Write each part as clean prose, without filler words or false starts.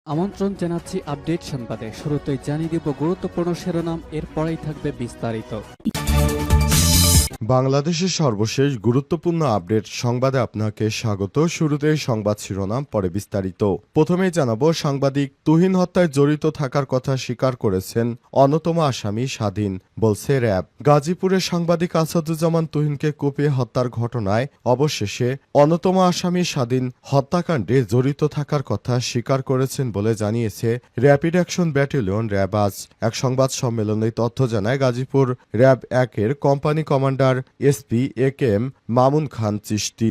আমন্ত্রণ জানাচ্ছি আপডেট সংবাদে। শুরুতেই জানিয়ে দিব গুরুত্বপূর্ণ শিরোনাম, এরপরেই থাকবে বিস্তারিত। বাংলাদেশের সর্বশেষ গুরুত্বপূর্ণ আপডেট সংবাদে আপনাকে স্বাগত। শুরুতেই সংবাদ শিরোনাম, পরে বিস্তারিত। প্রথমেই জানাবো, সাংবাদিক তুহিন হত্যায় জড়িত থাকার কথা স্বীকার করেছেন অন্যতম আসামি স্বাধীন, বলছে র্যাব। গাজীপুরের সাংবাদিক আসাদুজ্জামান তুহিনকে কুপিয়ে হত্যার ঘটনায় অবশেষে অন্যতম আসামি স্বাধীন হত্যাকাণ্ডে জড়িত থাকার কথা স্বীকার করেছেন বলে জানিয়েছে র্যাপিড অ্যাকশন ব্যাটালিয়ন র্যাব। আজ এক সংবাদ সম্মেলনে তথ্য জানায় গাজীপুর র্যাব ১-এর company commander SP AKM Mamun Khan Chishti.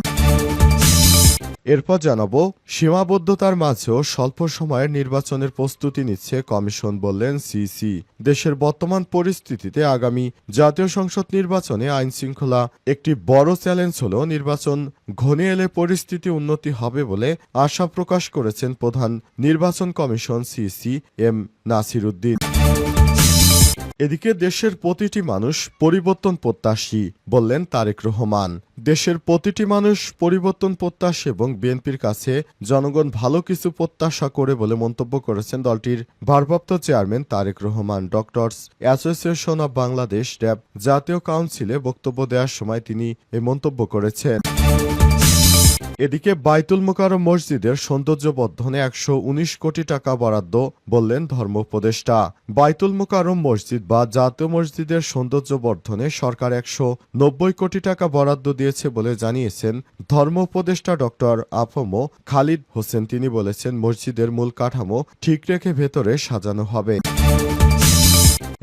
এরপর জানাবো, সীমাবদ্ধতার মাঝেও স্বল্প সময়ের নির্বাচনের প্রস্তুতি নিচ্ছে কমিশন, বললেন সিসি। দেশের বর্তমান পরিস্থিতিতে আগামী জাতীয় সংসদ নির্বাচনে আইন শৃঙ্খলা একটি বড় চ্যালেঞ্জ হলেও নির্বাচন ঘনিয়ে এলে পরিস্থিতি উন্নতি হবে বলে আশা প্রকাশ করেছেন প্রধান নির্বাচন কমিশন সিসি এম নাসির উদ্দিন। এদিকে দেশের প্রতিটি মানুষ পরিবর্তন প্রত্যাশী, বললেন তারেক রহমান। দেশের প্রতিটি মানুষ পরিবর্তন প্রত্যাশী এবং বিএনপির কাছে জনগণ ভালো কিছু প্রত্যাশা করে বলে মন্তব্য করেছেন দলটির ভারপ্রাপ্ত chairman Tarique Rahman. Doctors association of Bangladesh র্যাব জাতীয় কাউন্সিলে বক্তব্য দেওয়ার সময় তিনি এই মন্তব্য করেছেন। এদিকে বাইতুল মোকাররম মসজিদের সৌন্দর্যবর্ধনে ১১৯ কোটি টাকা বরাদ্দ, বললেন ধর্ম উপদেষ্টা। বাইতুল মোকাররম মসজিদ বা জাতীয় মসজিদের সৌন্দর্যবর্ধনে সরকার ১৯০ কোটি টাকা বরাদ্দ দিয়েছে বলে জানিয়েছেন ধর্ম উপদেষ্টা ডক্টর আফম খালিদ হোসেন। তিনি বলেছেন, মসজিদের মূল কাঠামো ঠিক রেখে ভেতরে সাজানো হবে।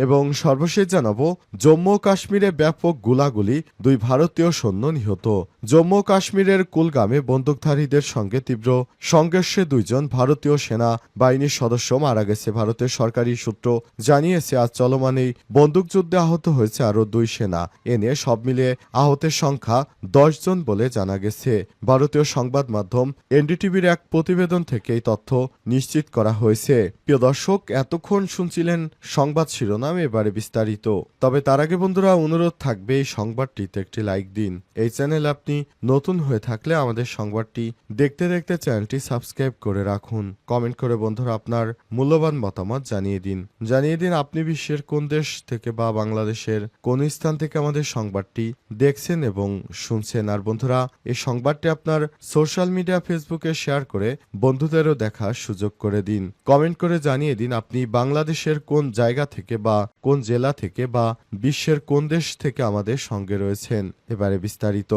এবং সর্বশেষ জানাবো, জম্মু ও কাশ্মীরে ব্যাপক গোলাগুলি, 2 ভারতীয় সৈন্য নিহত। জম্মু ও কাশ্মীরের কুলগামে বন্দুকধারীদের সঙ্গে তীব্র সংঘর্ষে 2 জন ভারতীয় সেনা বাহিনীর সদস্য মারা গেছে। ভারতের সরকারি সূত্র জানিয়েছে, আজ চলমান এই বন্দুকযুদ্ধে আহত হয়েছে আরও 2 সেনা। এ নিয়ে সব মিলিয়ে আহতের সংখ্যা 10 জন বলে জানা গেছে। ভারতীয় সংবাদ মাধ্যম এনডিটিভির এক প্রতিবেদন থেকে এই তথ্য নিশ্চিত করা হয়েছে। প্রিয় দর্শক, এতক্ষণ শুনছিলেন সংবাদ শিরোনাম, এবারে বিস্তারিত। তবে তার আগে বন্ধুরা, অনুরোধ থাকবে এই সংবাদটিতে একটি লাইক দিন। এই চ্যানেল আপনি নতুন হয়ে থাকলে আমাদের সংবাদটি দেখতে দেখতে চ্যানেলটি সাবস্ক্রাইব করে রাখুন। কমেন্ট করে বন্ধুরা আপনার মূল্যবান মতামত জানিয়ে দিন আপনি বিশ্বের কোন দেশ থেকে বা বাংলাদেশের কোন স্থান থেকে আমাদের সংবাদটি দেখছেন এবং শুনছেন। আর বন্ধুরা, এই সংবাদটি আপনার সোশ্যাল মিডিয়া ফেসবুকে শেয়ার করে বন্ধুদেরও দেখার সুযোগ করে দিন। কমেন্ট করে জানিয়ে দিন আপনি বাংলাদেশের কোন জায়গা থেকে বা কোন জেলা থেকে বা বিশ্বের কোন দেশ থেকে আমাদের সঙ্গে রয়েছেন। এবারে বিস্তারিত।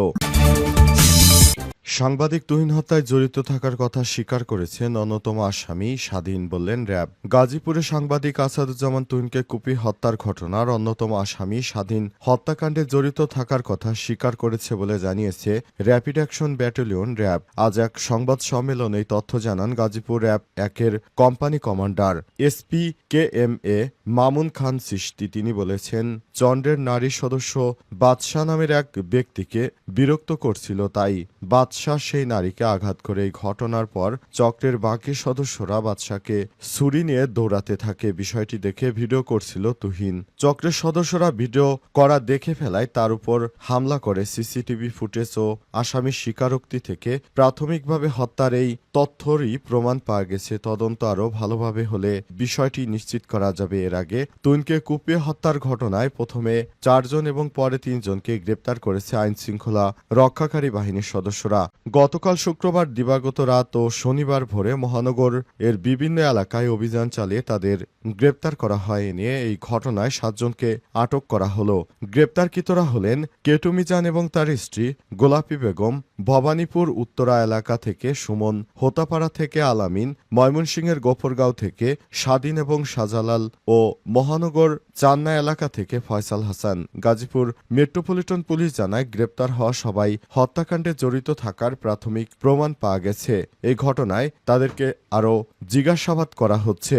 সাংবাদিক তুহিন হত্যায় জড়িত থাকার কথা স্বীকার করেছেন অন্যতম আসামি স্বাধীন, বললেন র্যাব। গাজীপুরে সাংবাদিক আসাদুজ্জামান তুহিনকে কুপিয়ে হত্যার ঘটনার অন্যতম আসামি স্বাধীন হত্যাকাণ্ডে জড়িত থাকার কথা স্বীকার করেছে বলে জানিয়েছে র্যাপিড অ্যাকশন ব্যাটালিয়ন র্যাব। আজ এক সংবাদ সম্মেলনে এই তথ্য জানান গাজীপুর র্যাব 1-এর company commander SP KMA Mamun Khan Chishti. তিনি বলেছেন, চন্দ্রের নারী সদস্য বাদশাহ নামের এক ব্যক্তিকে বিরক্ত করছিল, তাই বাদশাহ সেই নারীকে আঘাত করে। এই ঘটনার পর চক্রের বাকি সদস্যরা বাদশাহকে ছুরি নিয়ে দৌড়াতে থাকে। বিষয়টি দেখে ভিডিও করছিল তুহিন। চক্রের সদস্যরা ভিডিও করা দেখে ফেলায় তার উপর হামলা করে। সিসিটিভি ফুটেজ ও আসামির স্বীকারোক্তি থেকে প্রাথমিকভাবে হত্যার এই তথ্যরই প্রমাণ পাওয়া গেছে। তদন্ত আরও ভালোভাবে হলে বিষয়টি নিশ্চিত করা যাবে। এর আগে তুহিনকে কুপিয়ে হত্যার ঘটনায় প্রথমে 4 জন এবং পরে 3 জনকে গ্রেপ্তার করেছে আইন শৃঙ্খলা রক্ষাকারী বাহিনীর সদস্যরা। গতকাল শুক্রবার দিবাগত রাত ও শনিবার ভোরে মহানগর এর বিভিন্ন এলাকায় অভিযান চালিয়ে তাদের গ্রেপ্তার করা হয়। এ নিয়ে এই ঘটনায় 7 জনকে আটক করা হলো। গ্রেপ্তারকৃতরা হলেন কেটু মিজান এবং তার স্ত্রী গোলাপী বেগম, ভবানীপুর উত্তরা এলাকা থেকে সুমন, হোতাপাড়া থেকে আলামিন, ময়মনসিংহের গোফরগাঁও থেকে স্বাধীন এবং শাহজালাল ও মহানগর চান্না এলাকা থেকে ফয়সাল হাসান। গাজীপুর মেট্রোপলিটন পুলিশ জানায়, গ্রেপ্তার হওয়া সবাই হত্যাকাণ্ডে জড়িত থাকার প্রাথমিক প্রমাণ পাওয়া গেছে। এই ঘটনায় তাদেরকে আরও জিজ্ঞাসাবাদ করা হচ্ছে।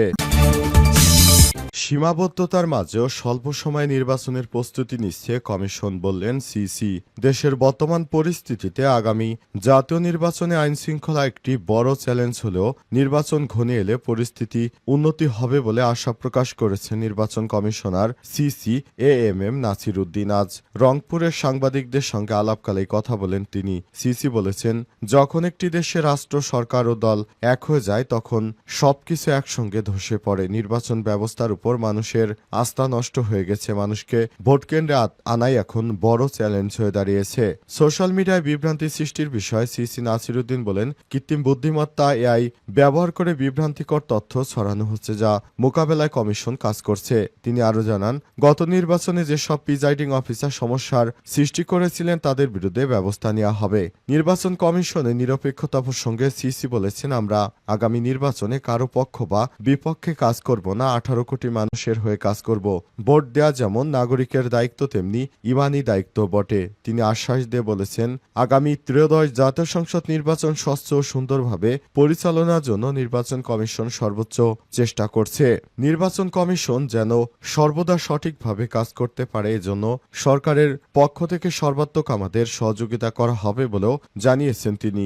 সীমাবদ্ধতার মাঝেও স্বল্প সময়ে নির্বাচনের প্রস্তুতি নিচ্ছে কমিশন, বললেন সিসি। দেশের বর্তমান পরিস্থিতিতে আগামী জাতীয় নির্বাচনে আইনশৃঙ্খলা একটি বড় চ্যালেঞ্জ হলেও নির্বাচন ঘনিয়ে এলে পরিস্থিতি উন্নতি হবে বলে আশা প্রকাশ করেছেন নির্বাচন commissioner CC AMM Nasir Uddin. আজ রংপুরের সাংবাদিকদের সঙ্গে আলাপকালেই কথা বলেন তিনি। সিসি বলেছেন, যখন একটি দেশে রাষ্ট্র, সরকার ও দল এক হয়ে যায় তখন সবকিছু একসঙ্গে ধসে পড়ে। নির্বাচন ব্যবস্থার উপর মানুষের আস্থা নষ্ট হয়ে গেছে। মানুষকে ভোটকেন্দ্রে আনাই এখন বড় চ্যালেঞ্জ হয়ে দাঁড়িয়েছে। সোশ্যাল মিডিয়ায় বিভ্রান্তি সৃষ্টির বিষয়ে সিসি নাসির উদ্দিন বলেন, কৃত্রিম বুদ্ধিমত্তা এআই ব্যবহার করে বিভ্রান্তিকর তথ্য ছড়ানো হচ্ছে, যা মোকাবেলায় কমিশন কাজ করছে। তিনি আরও জানান, গত নির্বাচনে যেসব প্রিজাইডিং অফিসার সমস্যার সৃষ্টি করেছিলেন তাদের বিরুদ্ধে ব্যবস্থা নেওয়া হবে। নির্বাচন কমিশনের নিরপেক্ষতা প্রসঙ্গে সিসি বলেছেন, আমরা আগামী নির্বাচনে কারো পক্ষ বা বিপক্ষে কাজ করব না, 18 কোটি মানুষের হয়ে কাজ করব। ভোট দেওয়া যেমন নাগরিকের দায়িত্ব তেমনি ইমানি দায়িত্ব বটে। তিনি আশ্বাস দিয়ে বলেছেন, আগামী ত্রয়োদশ জাতীয় সংসদ নির্বাচন স্বচ্ছ ও সুন্দরভাবে পরিচালনার জন্য নির্বাচন কমিশন সর্বোচ্চ চেষ্টা করছে। নির্বাচন কমিশন যেন সর্বদা সঠিকভাবে কাজ করতে পারে, এজন্য সরকারের পক্ষ থেকে সর্বাত্মক আমাদের সহযোগিতা করা হবে বলেও জানিয়েছেন তিনি।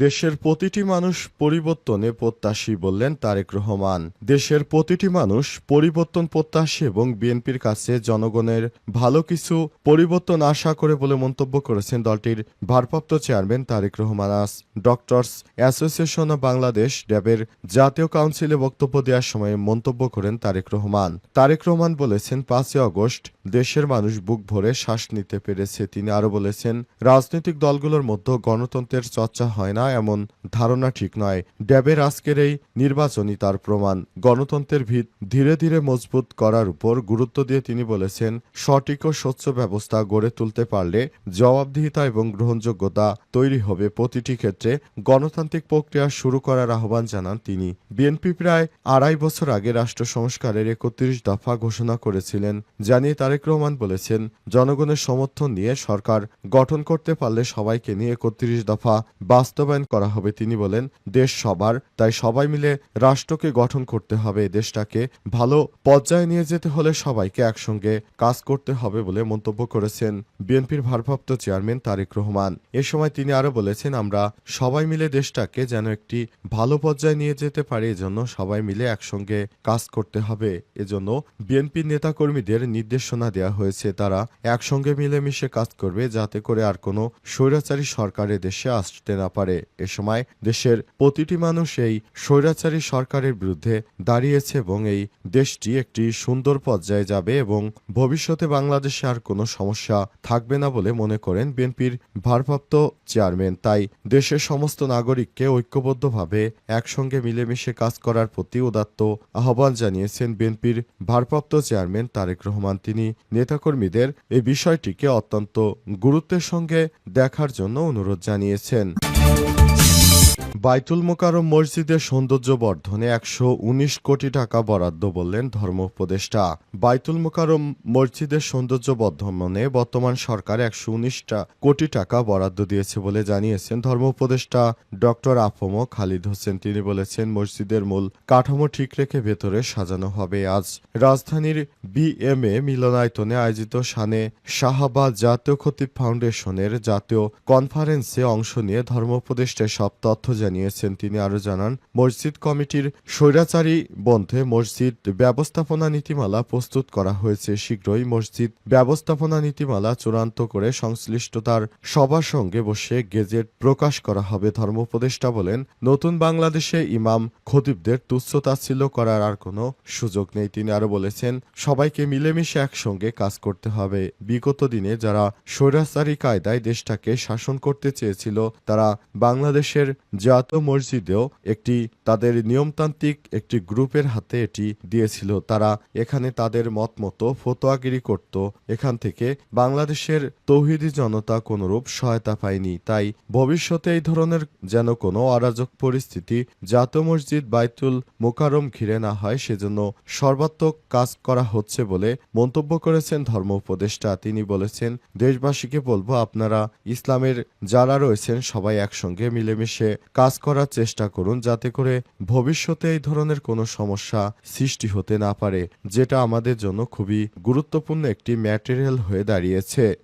দেশের প্রতিটি মানুষ পরিবর্তনে প্রত্যাশী, বললেন তারেক রহমান। দেশের প্রতিটি মানুষ পরিবর্তন প্রত্যাশী এবং বিএনপির কাছে জনগণের ভালো কিছু পরিবর্তন আশা করে বলে মন্তব্য করেছেন দলটির ভারপ্রাপ্ত চেয়ারম্যান তারেক রহমান। আজ ডক্টরস অ্যাসোসিয়েশন অব বাংলাদেশ ড্যাবের জাতীয় কাউন্সিলে বক্তব্য দেওয়ার সময় মন্তব্য করেন তারেক রহমান। তারেক রহমান বলেছেন, 5 আগস্ট দেশের মানুষ বুক ভরে শ্বাস নিতে পেরেছে। তিনি আরও বলেছেন, রাজনৈতিক দলগুলোর মধ্যে গণতন্ত্রের চর্চা হয় না এমন ধারণা ঠিক নয়। ড্যাবের আজকের এই নির্বাচনই তার প্রমাণ। গণতন্ত্রের ভিত ধীরে ধীরে মজবুত করার উপর গুরুত্ব দিয়ে তিনি বলেছেন, সঠিক ও স্বচ্ছ ব্যবস্থা গড়ে তুলতে পারলে জবাবদিহিতা এবং গ্রহণযোগ্যতা তৈরি হবে। প্রতিটি ক্ষেত্রে গণতান্ত্রিক প্রক্রিয়া শুরু করার আহ্বান জানান তিনি। বিএনপি প্রায় 2.5 বছর আগে রাষ্ট্র সংস্কারের 31 দফা ঘোষণা করেছিলেন। জানিয়ে তারেক রহমান বলেছেন, জনগণের সমর্থন নিয়ে সরকার গঠন করতে পারলে সবাইকে নিয়ে 31 দফা বাস্তবায়ন করা হবে। তিনি বলেন, দেশ সবার, তাই সবাই মিলে রাষ্ট্রকে গঠন করতে হবে। দেশটাকে ভালো পর্যায়ে নিয়ে যেতে হলে সবাইকে একসঙ্গে কাজ করতে হবে বলে মন্তব্য করেছেন বিএনপির ভারপ্রাপ্ত চেয়ারম্যান তারেক রহমান। এ সময় তিনি আরও বলেছেন, আমরা সবাই মিলে দেশটাকে যেন একটি ভালো পর্যায়ে নিয়ে যেতে পারি, এজন্য সবাই মিলে একসঙ্গে কাজ করতে হবে। এজন্য বিএনপির নেতাকর্মীদের নির্দেশনা দেওয়া হয়েছে, তারা একসঙ্গে মিলেমিশে কাজ করবে যাতে করে আর কোনো স্বৈরাচারী সরকারের দেশে আসতে না পারে। এ সময় দেশের প্রতিটি মানুষ এই স্বৈরাচারী সরকারের বিরুদ্ধে দাঁড়িয়েছে এবং এই দেশটি একটি সুন্দর পর্যায়ে যাবে এবং ভবিষ্যতে বাংলাদেশে আর কোনো সমস্যা থাকবে না বলে মনে করেন বিএনপির ভারপ্রাপ্ত চেয়ারম্যান। তাই দেশের সমস্ত নাগরিককে ঐক্যবদ্ধভাবে একসঙ্গে মিলেমিশে কাজ করার প্রতি উদাত্ত আহ্বান জানিয়েছেন বিএনপির ভারপ্রাপ্ত চেয়ারম্যান তারেক রহমান। তিনি নেতাকর্মীদের এই বিষয়টিকে অত্যন্ত গুরুত্বের সঙ্গে দেখার জন্য অনুরোধ জানিয়েছেন। বাইতুল মোকাররম মসজিদের সৌন্দর্য বর্ধনে 119 কোটি টাকা বরাদ্দ, বললেন ধর্ম উপদেষ্টা। বাইতুল মোকাররম মসজিদের সৌন্দর্য বর্ধনে বর্তমান সরকার 119 কোটি টাকা বরাদ্দ দিয়েছে বলে জানিয়েছেন ধর্ম উপদেষ্টা ডক্টর আফম খালিদ হোসেন। তিনি বলেছেন, মসজিদের মূল কাঠামো ঠিক রেখে ভেতরে সাজানো হবে। আজ রাজধানীর বিএমএ মিলনায়তনে আয়োজিত শানে শাহাবাদ জাতীয় খতিব ফাউন্ডেশনের জাতীয় কনফারেন্সে অংশ নিয়ে ধর্ম উপদেষ্টা সব তথ্য জানিয়েছেন। তিনি আরও জানান, মসজিদ কমিটির স্বৈরাচারী বন্ধে মসজিদ ব্যবস্থাপনা নীতিমালা প্রস্তুত করা হয়েছে। শীঘ্রই মসজিদ ব্যবস্থাপনা নীতিমালা চূড়ান্ত করে সংশ্লিষ্টতার সবার সঙ্গে বসে গেজেট প্রকাশ করা হবে। ধর্ম উপদেষ্টা বলেন, নতুন বাংলাদেশে ইমাম খতিবদের তুচ্ছতাচ্ছিল্য করার আর কোনো সুযোগ নেই। তিনি আরও বলেছেন, সবাইকে মিলেমিশে একসঙ্গে কাজ করতে হবে। বিগত দিনে যারা স্বৈরাচারী কায়দায় দেশটাকে শাসন করতে চেয়েছিল তারা বাংলাদেশের জাতীয় মসজিদেও একটি তাদের নিয়মতান্ত্রিক একটি গ্রুপের হাতে এটি দিয়েছিল। তারা এখানে তাদের মত মতো ফতোয়াগিরি করত। এখান থেকে বাংলাদেশের তৌহিদি জনতা কোনরূপ সহায়তা পায়নি। তাই ভবিষ্যতে এই ধরনের যেন কোনো অরাজক পরিস্থিতি জাতীয় মসজিদ মসজিদ বাইতুল মোকাররম ঘিরে না হয় সেজন্য সর্বাত্মক কাজ করা হচ্ছে বলে মন্তব্য করেছেন ধর্ম উপদেষ্টা। তিনি বলেছেন, দেশবাসীকে বলবো, আপনারা ইসলামের যারা রয়েছেন সবাই একসঙ্গে মিলেমিশে কাজ করার চেষ্টা করুন, যাতে করে ভবিষ্যতে এই ধরনের কোনো সমস্যা সৃষ্টি হতে না পারে, যেটা আমাদের জন্য খুবই গুরুত্বপূর্ণ একটি ম্যাটেরিয়াল হয়ে দাঁড়িয়েছে।